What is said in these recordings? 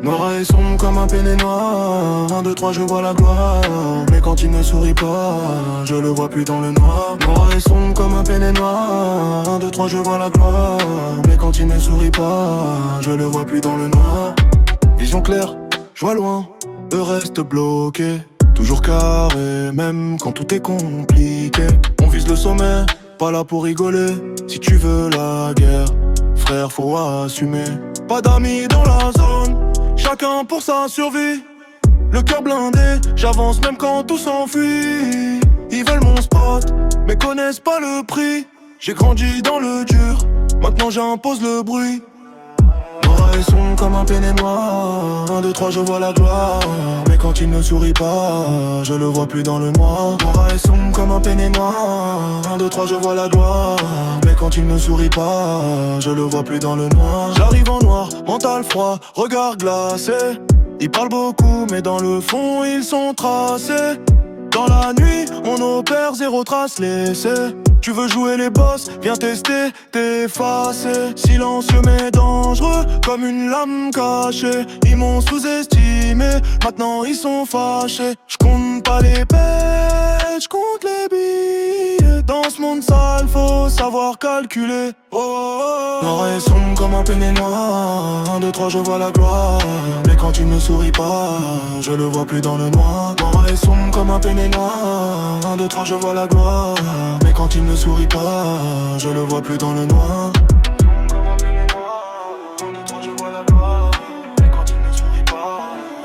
Noir et sombre comme un péné noir. 1, 2, 3, je vois la gloire. Mais quand il ne sourit pas, je le vois plus dans le noir. Noir et sombre comme un péné noir. 1, 2, 3, je vois la gloire. Mais quand il ne sourit pas, je le vois plus dans le noir. Vision claire, je vois loin, eux restent bloqués. Toujours carré, même quand tout est compliqué. On vise le sommet, pas là pour rigoler. Si tu veux la guerre, frère, faut assumer. Pas d'amis dans la zone, chacun pour sa survie. Le cœur blindé, j'avance même quand tout s'enfuit. Ils veulent mon spot, mais connaissent pas le prix. J'ai grandi dans le dur, maintenant j'impose le bruit. Noir et sombre comme un péné noir. 1, 2, 3, je vois la gloire. Mais quand il ne sourit pas, je le vois plus dans le noir. Noir et sombre comme un péné noir. 1, 2, 3, je vois la gloire. Mais quand il ne sourit pas, je le vois plus dans le noir. J'arrive en noir, mental froid, regard glacé. Ils parlent beaucoup, mais dans le fond, ils sont tracés. Dans la nuit, on opère, zéro trace laissée. Tu veux jouer les boss, viens tester, t'effacer. Silencieux mais dangereux, comme une lame cachée. Ils m'ont sous-estimé, maintenant ils sont fâchés. J'compte pas les pètes, j'compte les billets. Dans ce monde sale, faut savoir calculer. Oh, oh, oh. Noir et sombre comme un péné noir. 1, 2, 3, je vois la gloire. Mais quand il ne sourit pas, je le vois plus dans le noir. Noir et sombre comme un péné noir. 1, 2, 3, je vois la gloire. Mais quand il ne sourit pas, je le vois plus dans le noir. Comme un péné noir. 1, 2, 3, je vois la gloire. Mais quand il ne sourit pas,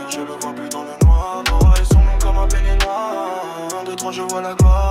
je le vois plus dans le noir. Noir et sombre comme un péné noir. 1, 2, 3, je vois la gloire.